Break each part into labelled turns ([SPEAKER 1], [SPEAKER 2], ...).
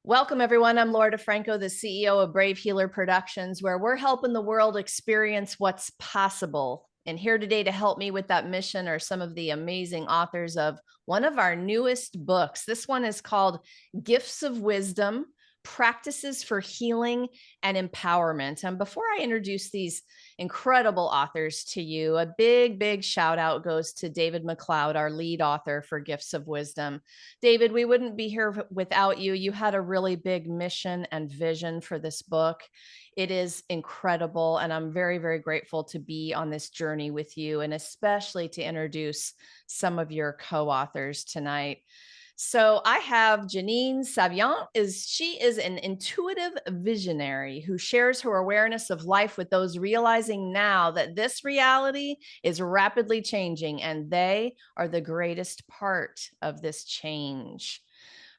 [SPEAKER 1] Welcome, everyone. I'm Laura DeFranco, the CEO of Brave Healer Productions, where we're helping the world experience what's possible. And here today to help me with that mission are some of the amazing authors of one of our newest books. This one is called Gifts of Wisdom, Practices for Healing and Empowerment. And before I introduce these incredible authors to you, a big shout out goes to David McLeod, our lead author for Gifts of Wisdom. David, we wouldn't be here without you. You had a really big mission and vision for this book. It is incredible, and I'm very grateful to be on this journey with you, and especially to introduce some of your co-authors tonight. So I have Janine Savient. She is an intuitive visionary who shares her awareness of life with those realizing now that this reality is rapidly changing and they are the greatest part of this change.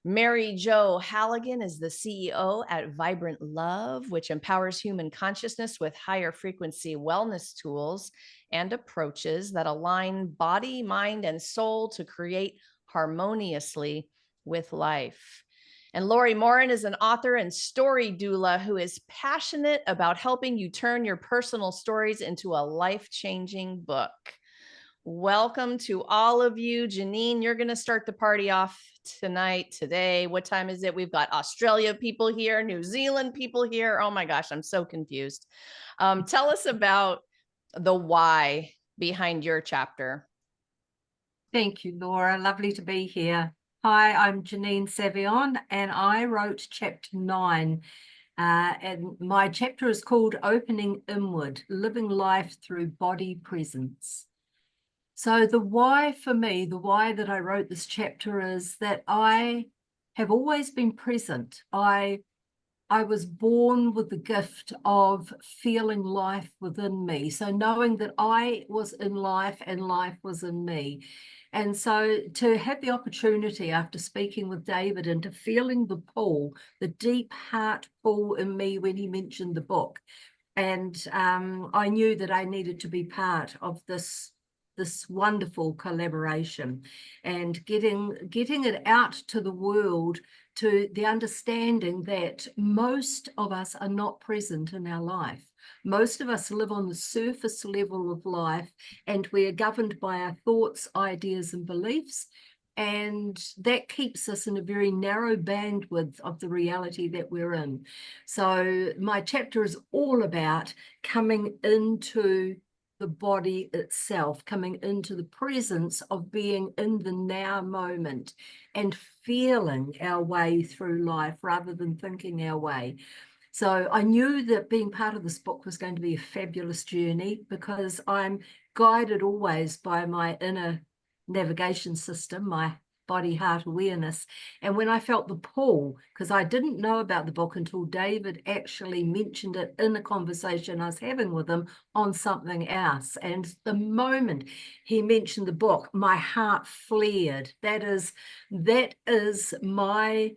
[SPEAKER 1] Mary Jo Halligan is the CEO at Vibrant Love, which empowers human consciousness with higher frequency wellness tools and approaches that align body, mind, and soul to create harmoniously with life. And Lori Morin is an author and story doula who is passionate about helping you turn your personal stories into a life-changing book. Welcome to all of you. Janine, you're going to start the party off today. What time is it? We've got Australia people here, New Zealand people here. Oh my gosh, I'm so confused. Tell us about the why behind your chapter.
[SPEAKER 2] Thank you, Laura. Lovely to be here. Hi, I'm Janine Savient, and I wrote chapter 9. And my chapter is called Opening Inward, Living Life Through Body Presence. So the why for me, the why that I wrote this chapter is that I have always been present. I was born with the gift of feeling life within me. So knowing that I was in life and life was in me. And so to have the opportunity after speaking with David and to feeling the pull, the deep heart pull in me when he mentioned the book. And I knew that I needed to be part of this wonderful collaboration and getting it out to the world, to the understanding that most of us are not present in our life. Most of us live on the surface level of life, and we are governed by our thoughts, ideas, and beliefs. And that keeps us in a very narrow bandwidth of the reality that we're in. So my chapter is all about coming into the body itself, coming into the presence of being in the now moment and feeling our way through life rather than thinking our way. So I knew that being part of this book was going to be a fabulous journey because I'm guided always by my inner navigation system, my body heart awareness. And when I felt the pull, because I didn't know about the book until David actually mentioned it in a conversation I was having with him on something else. And the moment he mentioned the book, my heart flared. That is my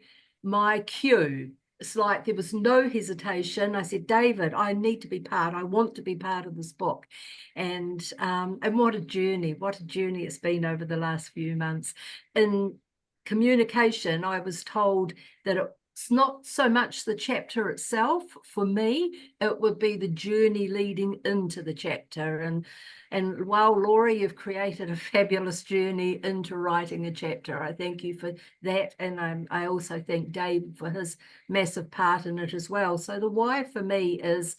[SPEAKER 2] cue. It's like there was no hesitation. I said, David, I need to be part. I want to be part of this book. And what a journey it's been over the last few months. In communication, I was told that it's not so much the chapter itself. For me, it would be the journey leading into the chapter. And wow, Laura, you've created a fabulous journey into writing a chapter. I thank you for that. And I also thank Dave for his massive part in it as well. So the why for me is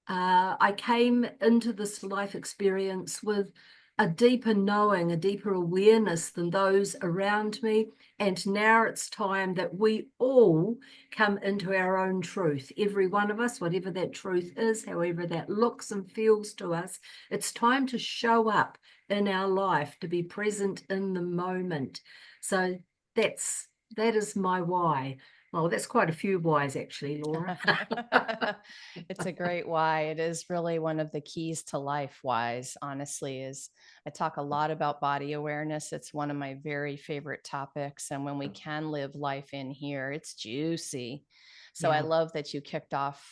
[SPEAKER 2] I came into this life experience with a deeper knowing, a deeper awareness than those around me. And now it's time that we all come into our own truth. Every one of us, whatever that truth is, however that looks and feels to us, it's time to show up in our life, to be present in the moment. So that is my why. Well, that's quite a few whys, actually, Laura.
[SPEAKER 1] It's a great why. It is really one of the keys to life whys, honestly, is I talk a lot about body awareness. It's one of my very favorite topics. And when we can live life in here, it's juicy. So I love that you kicked off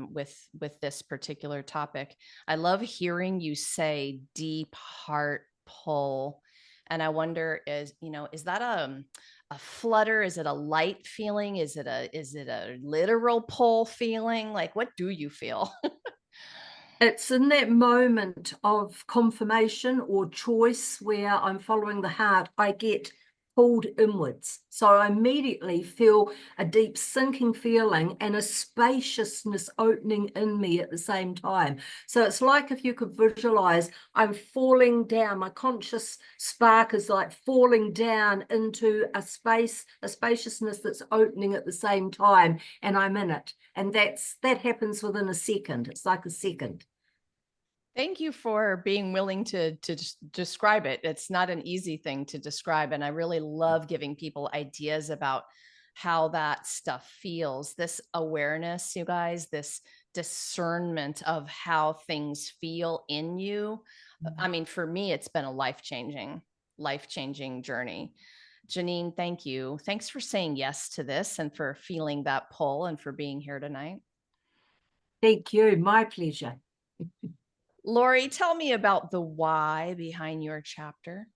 [SPEAKER 1] with this particular topic. I love hearing you say deep heart pull. And I wonder is that a flutter? Is it a light feeling? Is it a literal pull feeling? Like, what do you feel?
[SPEAKER 2] It's in that moment of confirmation or choice where I'm following the heart, I get pulled inwards. So I immediately feel a deep sinking feeling and a spaciousness opening in me at the same time. So it's like if you could visualize, I'm falling down, my conscious spark is like falling down into a space, a spaciousness that's opening at the same time, and I'm in it. And that happens within a second. It's like a second.
[SPEAKER 1] Thank you for being willing to describe it. It's not an easy thing to describe, and I really love giving people ideas about how that stuff feels. This awareness, you guys, this discernment of how things feel in you. I mean, for me, it's been a life changing journey. Janine, thank you. Thanks for saying yes to this and for feeling that pull and for being here tonight.
[SPEAKER 2] Thank you. My pleasure.
[SPEAKER 1] Lori, tell me about the why behind your chapter.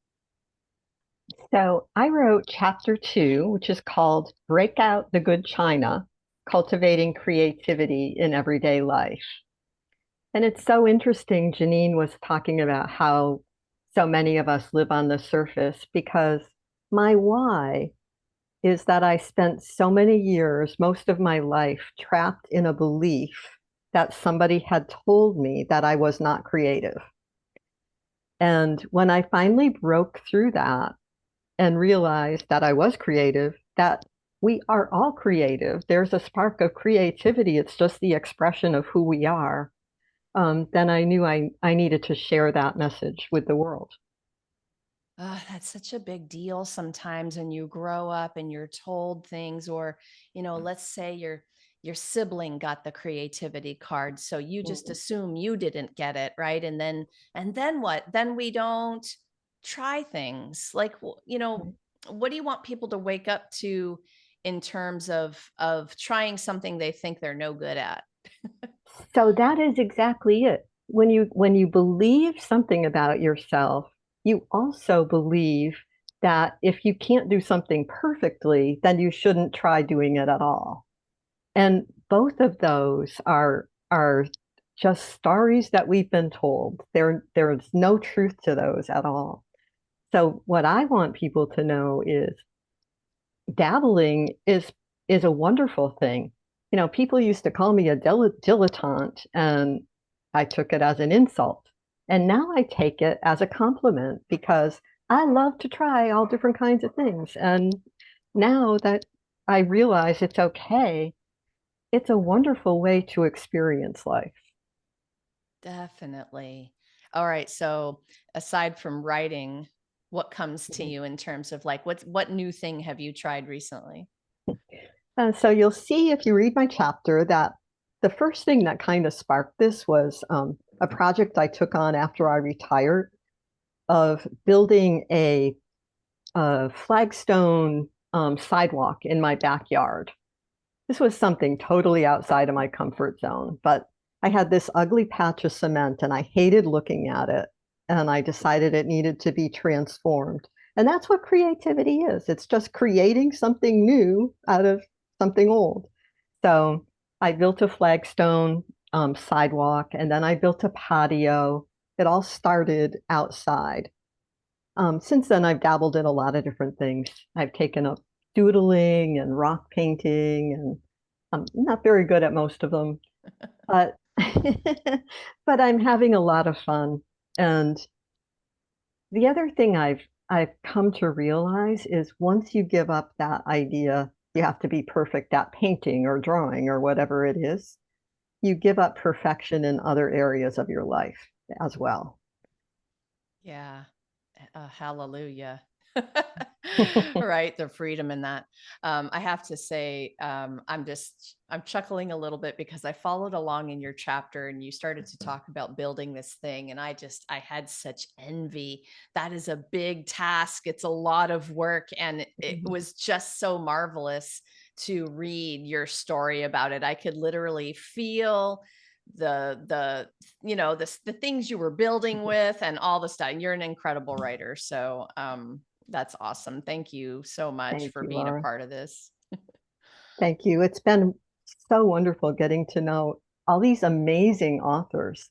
[SPEAKER 3] So I wrote chapter 2, which is called Break Out the Good China, Cultivating Creativity in Everyday Life. And it's so interesting. Janine was talking about how so many of us live on the surface because my why is that I spent so many years, most of my life, trapped in a belief that somebody had told me that I was not creative. And when I finally broke through that and realized that I was creative, that we are all creative, there's a spark of creativity, it's just the expression of who we are, then I knew I needed to share that message with the world.
[SPEAKER 1] Oh, that's such a big deal sometimes when you grow up and you're told things, or, let's say your sibling got the creativity card, so you just
[SPEAKER 3] Mhm.
[SPEAKER 1] assume you didn't get it, right? And then what? Then we don't try things. Like, what do you want people to wake up to in terms of trying something they think they're no good at?
[SPEAKER 3] So that is exactly it. When you believe something about yourself, you also believe that if you can't do something perfectly, then you shouldn't try doing it at all. And both of those are just stories that we've been told. There's no truth to those at all. So what I want people to know is dabbling is a wonderful thing. You know, people used to call me a dilettante, and I took it as an insult. And now I take it as a compliment because I love to try all different kinds of things. And now that I realize it's okay, it's a wonderful way to experience life.
[SPEAKER 1] Definitely. All right. So aside from writing, what comes to
[SPEAKER 3] Mhm.
[SPEAKER 1] you in terms of like what new thing have you tried recently?
[SPEAKER 3] So you'll see if you read my chapter that the first thing that kind of sparked this was a project I took on after I retired of building a flagstone sidewalk in my backyard. This was something totally outside of my comfort zone, but I had this ugly patch of cement and I hated looking at it. And I decided it needed to be transformed. And that's what creativity is. It's just creating something new out of something old. So I built a flagstone sidewalk and then I built a patio. It all started outside. Since then, I've dabbled in a lot of different things. I've taken up doodling and rock painting, and I'm not very good at most of them, but but I'm having a lot of fun. And the other thing I've come to realize is once you give up that idea, you have to be perfect at painting or drawing or whatever it is, you give up perfection in other areas of your life as well.
[SPEAKER 1] Yeah. Hallelujah. Right. The freedom in that. I have to say, I'm chuckling a little bit because I followed along in your chapter and you started to talk about building this thing. And I had such envy. That is a big task. It's a lot of work. And it was just so marvelous to read your story about it. I could literally feel the the things you were building with and all the stuff. You're an incredible writer, so That's awesome. Thank you so much
[SPEAKER 3] Thank
[SPEAKER 1] for
[SPEAKER 3] you,
[SPEAKER 1] being a
[SPEAKER 3] Laura.
[SPEAKER 1] part of this.
[SPEAKER 3] Thank you. It's been so wonderful getting to know all these amazing authors.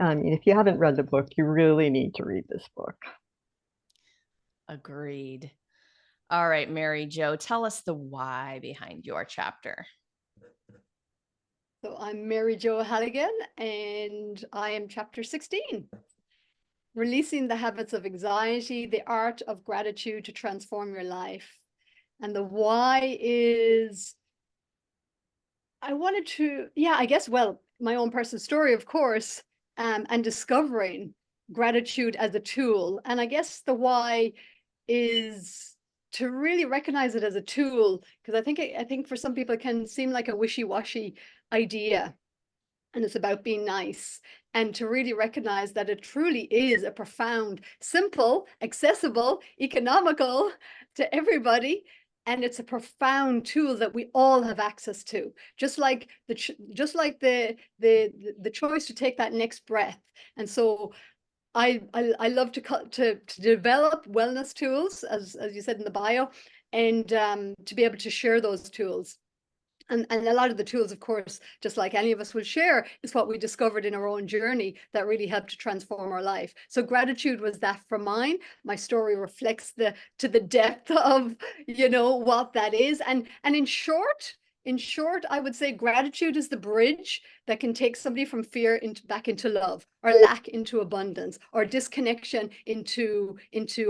[SPEAKER 3] I mean, if you haven't read the book, you really need to read this book.
[SPEAKER 1] Agreed. All right, Mary Jo, tell us the why behind your chapter.
[SPEAKER 4] So I'm Mary Jo Halligan, and I am chapter 16. Releasing the habits of anxiety, the art of gratitude to transform your life. And the why is, I wanted to, I guess, well, my own personal story, of course, and discovering gratitude as a tool. And I guess the why is to really recognize it as a tool, because I think for some people it can seem like a wishy-washy idea, and it's about being nice, and to really recognize that it truly is a profound, simple, accessible, economical to everybody, and it's a profound tool that we all have access to, just like the choice to take that next breath. And so I love to develop wellness tools, as you said in the bio, and to be able to share those tools. And a lot of the tools, of course, just like any of us will share, is what we discovered in our own journey that really helped to transform our life. So gratitude was that for mine. My story reflects to the depth of, what that is. And in short, I would say gratitude is the bridge that can take somebody from fear back into love, or lack into abundance, or disconnection into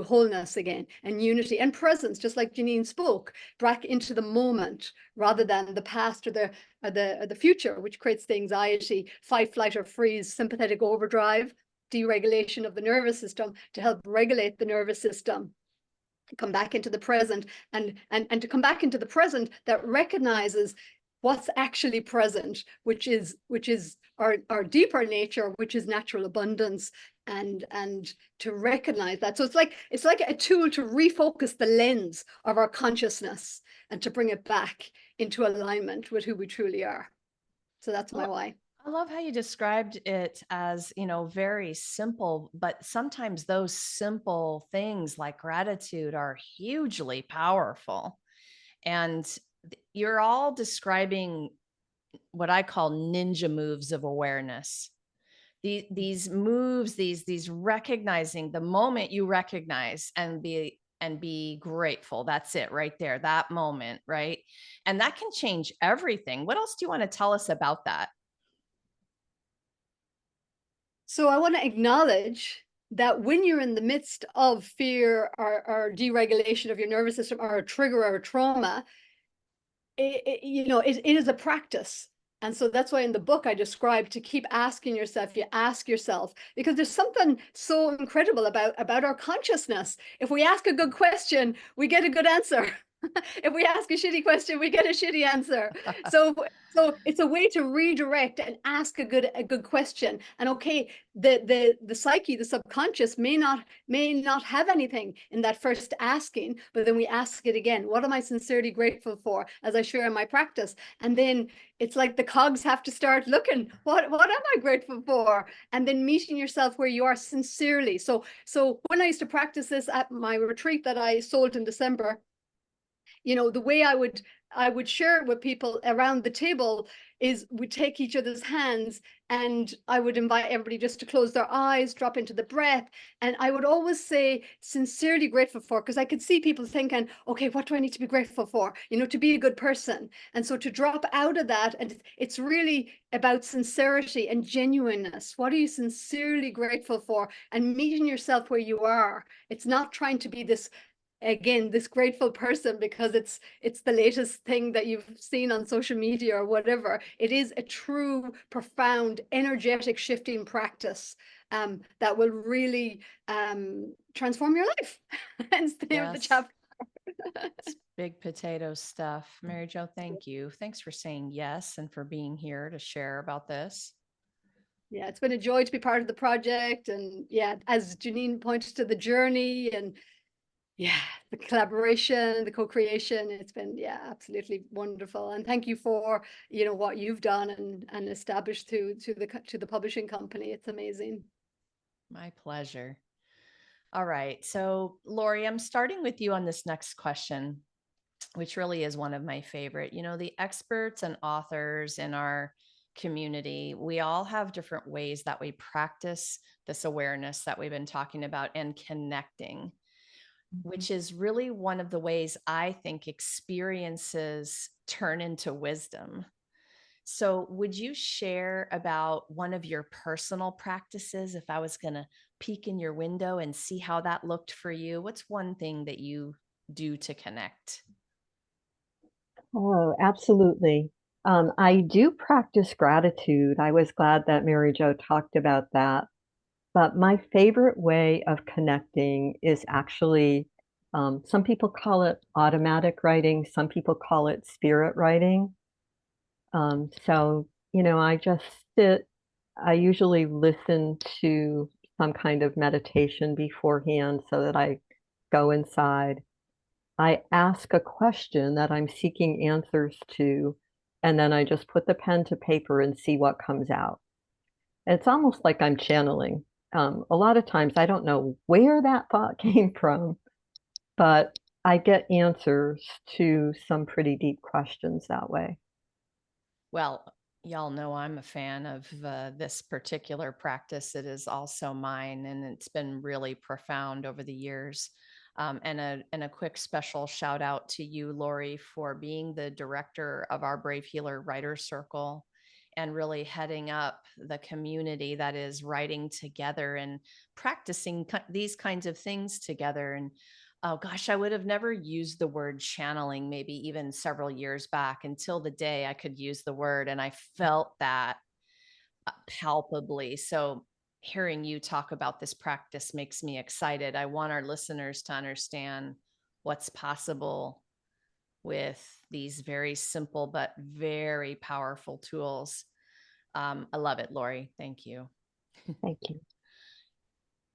[SPEAKER 4] wholeness again, and unity and presence, just like Janine spoke, back into the moment rather than the past or the future, which creates the anxiety, fight, flight, or freeze, sympathetic overdrive, deregulation of the nervous system to help regulate the nervous system, come back into the present, and to come back into the present that recognizes what's actually present, which is our deeper nature, which is natural abundance, and to recognize that. So it's like a tool to refocus the lens of our consciousness and to bring it back into alignment with who we truly are. So that's my why.
[SPEAKER 1] I love how you described it as, very simple, but sometimes those simple things like gratitude are hugely powerful. And you're all describing what I call ninja moves of awareness. These moves, these recognizing the moment you recognize and be grateful. That's it right there, that moment, right? And that can change everything. What else do you want to tell us about that?
[SPEAKER 4] So I want to acknowledge that when you're in the midst of fear or deregulation of your nervous system, or a trigger or a trauma, it is a practice. And so that's why in the book I describe to keep asking yourself, you ask yourself, because there's something so incredible about our consciousness. If we ask a good question, we get a good answer. If we ask a shitty question, we get a shitty answer. So it's a way to redirect and ask a good question. And okay, the psyche, the subconscious may not have anything in that first asking, but then we ask it again. What am I sincerely grateful for, as I share in my practice? And then it's like the cogs have to start looking, what am I grateful for? And then meeting yourself where you are sincerely. So when I used to practice this at my retreat that I sold in December, the way I would share it with people around the table is we take each other's hands, and I would invite everybody just to close their eyes, drop into the breath. And I would always say sincerely grateful for, because I could see people thinking, okay, what do I need to be grateful for? To be a good person. And so to drop out of that, and it's really about sincerity and genuineness. What are you sincerely grateful for? And meeting yourself where you are. It's not trying to be this grateful person because it's the latest thing that you've seen on social media or whatever. It is a true, profound, energetic shifting practice that will really transform your life. Hence the name of the chapter.
[SPEAKER 1] It's big potato stuff. Mary Jo, thank you. Thanks for saying yes and for being here to share about this.
[SPEAKER 4] Yeah, it's been a joy to be part of the project. And yeah, as Janine pointed to, the journey and the collaboration, the co-creation, it's been, absolutely wonderful. And thank you for, what you've done and established to the publishing company. It's amazing.
[SPEAKER 1] My pleasure. All right. So, Lori, I'm starting with you on this next question, which really is one of my favorite. You know, the experts and authors in our community, we all have different ways that we practice this awareness that we've been talking about and connecting, which is really one of the ways I think experiences turn into wisdom. So, would you share about one of your personal practices if I was going to peek in your window and see how that looked for you? What's one thing that you do to connect?
[SPEAKER 3] Oh, absolutely. I do practice gratitude. I was glad that Mary Jo talked about that. But my favorite way of connecting is actually, some people call it automatic writing, some people call it spirit writing. So, I just sit, I usually listen to some kind of meditation beforehand so that I go inside. I ask a question that I'm seeking answers to, and then I just put the pen to paper and see what comes out. It's almost like I'm channeling. A lot of times I don't know where that thought came from, but I get answers to some pretty deep questions that way.
[SPEAKER 1] Well, y'all know I'm a fan of this particular practice. It is also mine, and it's been really profound over the years. And a quick special shout out to you, Lori, for being the director of our Brave Healer Writers Circle and really heading up the community that is writing together and practicing these kinds of things together. And oh gosh, I would have never used the word channeling maybe even several years back until the day I could use the word. And I felt that palpably. So hearing you talk about this practice makes me excited. I want our listeners to understand what's possible with these very simple but very powerful tools. I love it, Lori. Thank you.
[SPEAKER 3] Thank you.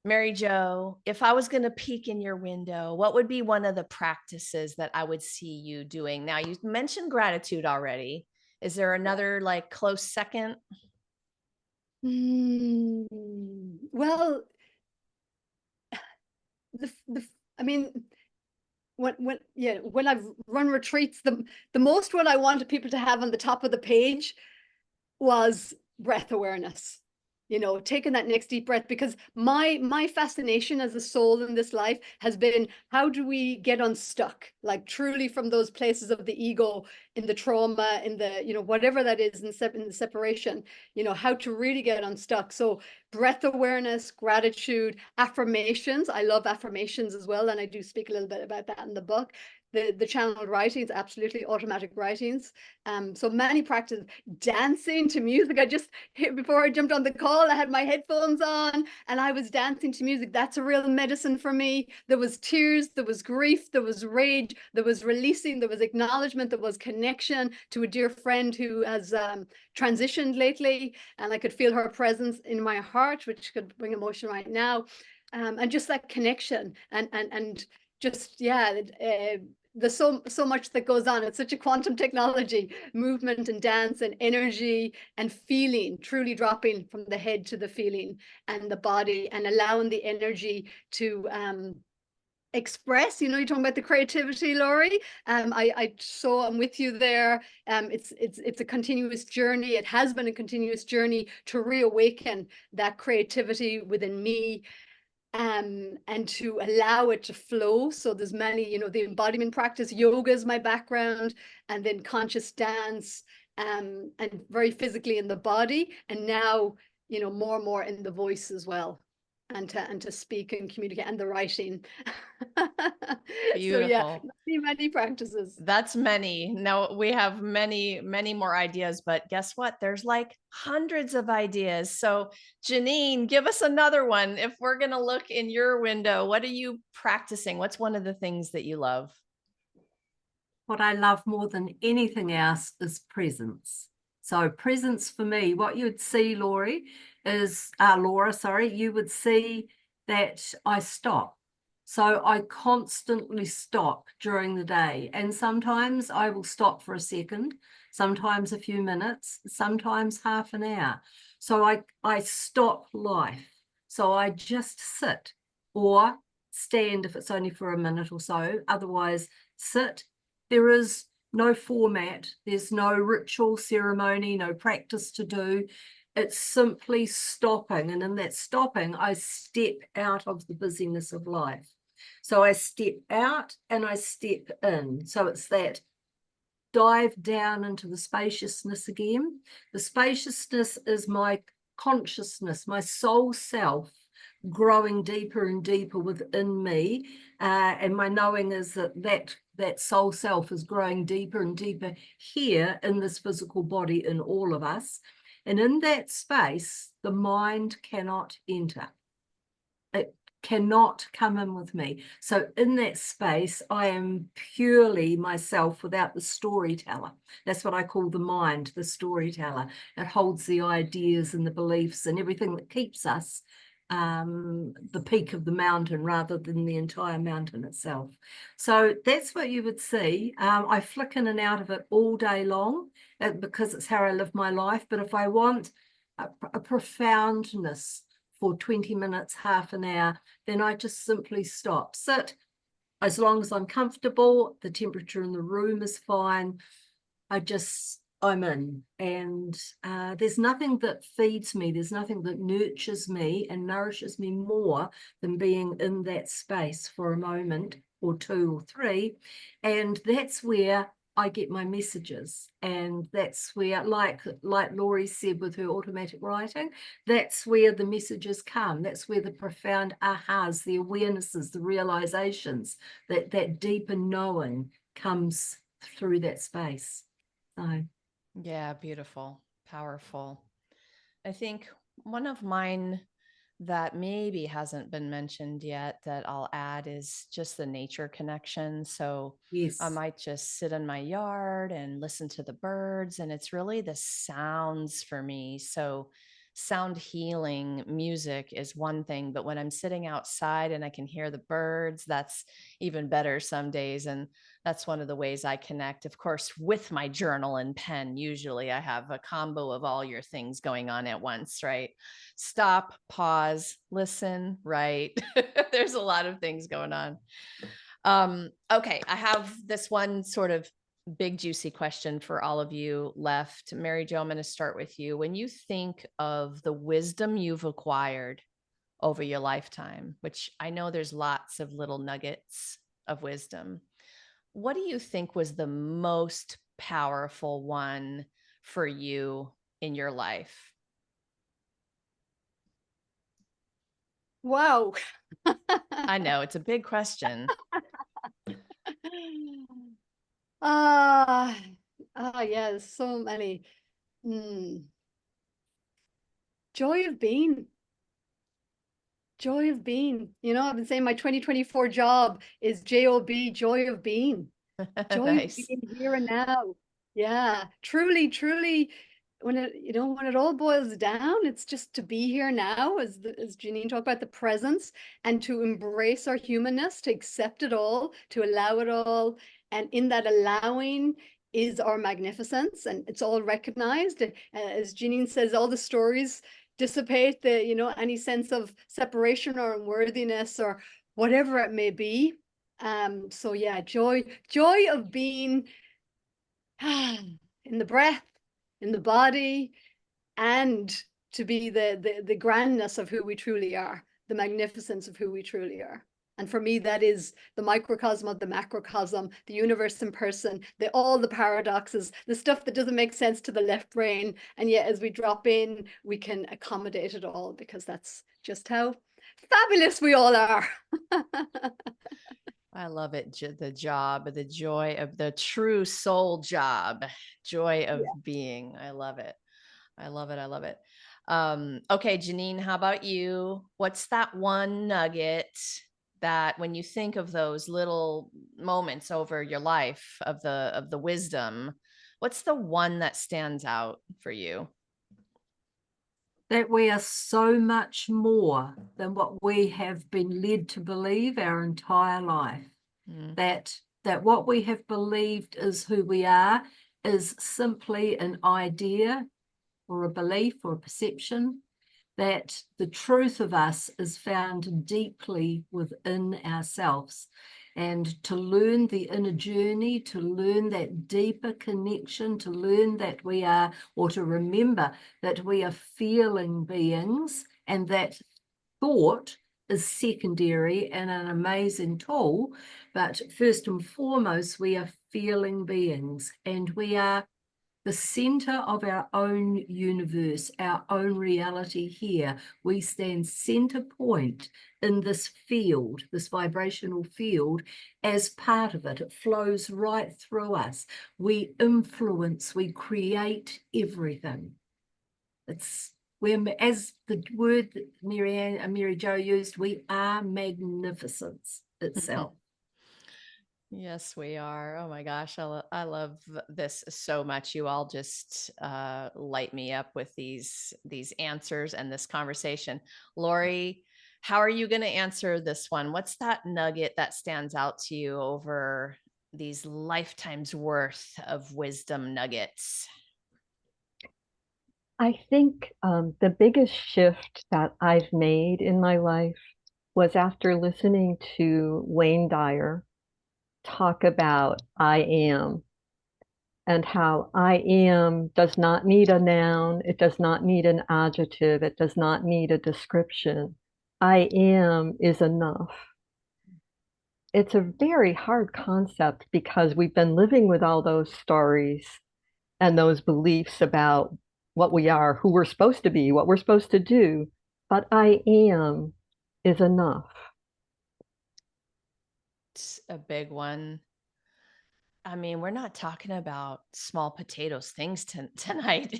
[SPEAKER 1] Mary Jo, if I was going to peek in your window, what would be one of the practices that I would see you doing? Now, you mentioned gratitude already. Is there another like close second?
[SPEAKER 4] Well, I mean, when I've run retreats, the most one I wanted people to have on the top of the page was breath awareness. Taking that next deep breath, because my fascination as a soul in this life has been, how do we get unstuck, like truly from those places of the ego, in the trauma, in the whatever that is, in the separation, how to really get unstuck. So breath awareness, gratitude, affirmations. I love affirmations as well, and I do speak a little bit about that in the book. The channeled writings, absolutely, automatic writings. So many practices. Dancing to music. I just, before I jumped on the call, I had my headphones on and I was dancing to music. That's a real medicine for me. There was tears, there was grief, there was rage, there was releasing, there was acknowledgement, there was connection to a dear friend who has transitioned lately, and I could feel her presence in my heart, which could bring emotion right now. And just that connection and just, there's so much that goes on. It's such a quantum technology, movement and dance and energy and feeling, truly dropping from the head to the feeling and the body, and allowing the energy to express. You're talking about the creativity, Laurie. I'm with you there. It's a continuous journey. It has been a continuous journey to reawaken that creativity within me. And to allow it to flow. So there's many, the embodiment practice, yoga is my background, and then conscious dance, and very physically in the body, and now, more and more in the voice as well, and to speak and communicate, and the writing. So yeah,
[SPEAKER 1] Beautiful.
[SPEAKER 4] many practices.
[SPEAKER 1] That's many. Now we have many, many more ideas, but guess what? There's like hundreds of ideas. So Janine, give us another one. If we're going to look in your window, what are you practicing? What's one of the things that you love?
[SPEAKER 2] What I love more than anything else is presence. So presence for me, what you would see, Laura, you would see that I stop. So I constantly stop during the day. And sometimes I will stop for a second, sometimes a few minutes, sometimes half an hour. So I stop life. So I just sit or stand if it's only for a minute or so. Otherwise, sit. There is no format. There's no ritual ceremony, no practice to do. It's simply stopping. And in that stopping, I step out of the busyness of life. So I step out and I step in. So it's that dive down into the spaciousness again. The spaciousness is my consciousness, my soul self, growing deeper and deeper within me. And my knowing is that soul self is growing deeper and deeper here in this physical body in all of us. And in that space, the mind cannot enter. It cannot come in with me. So in that space, I am purely myself without the storyteller. That's what I call the mind, the storyteller. It holds the ideas and the beliefs and everything that keeps us the peak of the mountain rather than the entire mountain itself. So that's what you would see. I flick in and out of it all day long because it's how I live my life. But if I want a profoundness for 20 minutes, half an hour, then I just simply stop, sit. As long as I'm comfortable, the temperature in the room is fine, I'm in. And there's nothing that feeds me, there's nothing that nurtures me and nourishes me more than being in that space for a moment or two or three. And that's where I get my messages. And that's where, like Laurie said with her automatic writing, that's where the messages come. That's where the profound ahas, the awarenesses, the realizations, that deeper knowing comes through that space. So
[SPEAKER 1] Yeah, beautiful, powerful. I think one of mine that maybe hasn't been mentioned yet that I'll add is just the nature connection. So
[SPEAKER 2] yes,
[SPEAKER 1] I might just sit in my yard and listen to the birds, and it's really the sounds for me. So sound healing music is one thing, but when I'm sitting outside and I can hear the birds, that's even better some days. And that's one of the ways I connect, of course, with my journal and pen. Usually I have a combo of all your things going on at once, right? Stop, pause, listen, write. There's a lot of things going on. Okay, I have this one sort of big juicy question for all of you left. Mary Jo, I'm going to start with you. When you think of the wisdom you've acquired over your lifetime, which I know there's lots of little nuggets of wisdom, what do you think was the most powerful one for you in your life?
[SPEAKER 4] Wow.
[SPEAKER 1] I know it's a big question.
[SPEAKER 4] Yes, so many. Joy of being. Joy of being. You know, I've been saying my 2024 job is JOB, joy of being. Joy of
[SPEAKER 1] Nice.
[SPEAKER 4] being here and now. Yeah, truly, truly, when it all boils down, it's just to be here now, as Janine talked about, the presence, and to embrace our humanness, to accept it all, to allow it all. And in that allowing is our magnificence, and it's all recognized. As Janine says, all the stories dissipate any sense of separation or unworthiness or whatever it may be. So yeah, joy of being in the breath, in the body, and to be the grandness of who we truly are, the magnificence of who we truly are. And for me, that is the microcosm of the macrocosm, the universe in person, all the paradoxes, the stuff that doesn't make sense to the left brain. And yet, as we drop in, we can accommodate it all, because that's just how fabulous we all are.
[SPEAKER 1] I love it. The job, the joy of the true soul job, joy of being. I love it. I love it. I love it. Okay, Janine, how about you? What's that one nugget that when you think of those little moments over your life of the wisdom, what's the one that stands out for you?
[SPEAKER 2] that we are so much more than what we have been led to believe our entire life. That what we have believed is who we are is simply an idea or a belief or a perception. that the truth of us is found deeply within ourselves. And to learn the inner journey, to learn that deeper connection, to learn that we are, or to remember that we are feeling beings, and that thought is secondary and an amazing tool. But first and foremost, we are feeling beings, and we are the center of our own universe, our own reality here. We stand center point in this field, this vibrational field, as part of it. It flows right through us. We influence, we create everything. We're, as the word that Mary Jo used, we are magnificence itself.
[SPEAKER 1] Yes, we are. Oh my gosh, I love this so much. You all just light me up with these answers and this conversation. Lori, how are you going to answer this one? What's that nugget that stands out to you over these lifetimes worth of wisdom nuggets?
[SPEAKER 3] I think the biggest shift that I've made in my life was after listening to Wayne Dyer talk about I am, and how I am does not need a noun, it does not need an adjective, it does not need a description. I am is enough. It's a very hard concept because we've been living with all those stories and those beliefs about what we are, who we're supposed to be, what we're supposed to do. But I am is enough.
[SPEAKER 1] It's a big one. I mean, we're not talking about small potatoes things tonight.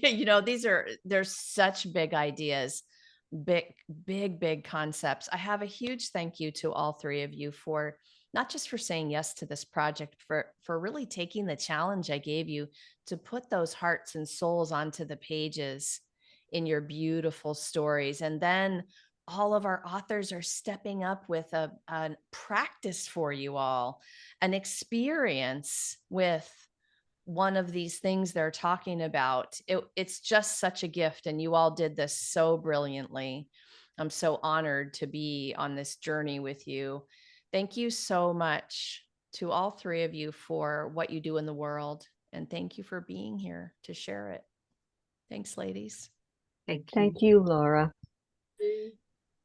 [SPEAKER 1] There's such big ideas, big concepts. I have a huge thank you to all three of you for not just for saying yes to this project, for really taking the challenge I gave you to put those hearts and souls onto the pages in your beautiful stories. And then all of our authors are stepping up with a practice for you all, an experience with one of these things they're talking about. It's just such a gift, and you all did this so brilliantly. I'm so honored to be on this journey with you. Thank you so much to all three of you for what you do in the world, and thank you for being here to share it. Thanks, ladies.
[SPEAKER 2] Thank you.
[SPEAKER 3] Thank you, Laura.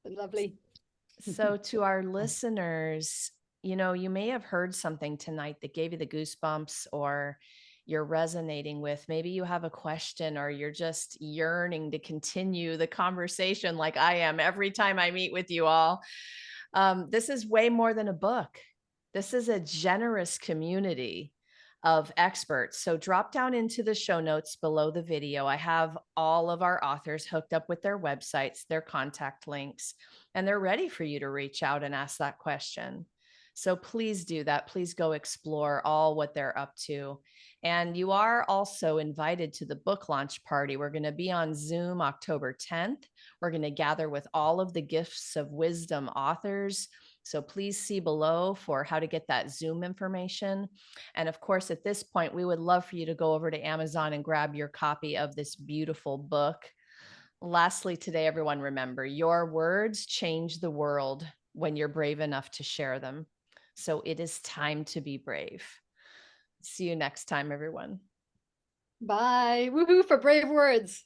[SPEAKER 4] Lovely.
[SPEAKER 1] So to our listeners, you may have heard something tonight that gave you the goosebumps, or you're resonating with. Maybe you have a question, or you're just yearning to continue the conversation like I am every time I meet with you all. This is way more than a book. This is a generous community of experts. So drop down into the show notes below the video. I have all of our authors hooked up with their websites, their contact links, and they're ready for you to reach out and ask that question. So please do that. Please go explore all what they're up to. And you are also invited to the book launch party. We're going to be on Zoom October 10th. We're going to gather with all of the Gifts of Wisdom authors. So please see below for how to get that Zoom information. And of course, at this point, we would love for you to go over to Amazon and grab your copy of this beautiful book. Lastly, today, everyone, remember, your words change the world when you're brave enough to share them. So it is time to be brave. See you next time, everyone.
[SPEAKER 4] Bye. Woohoo for brave words.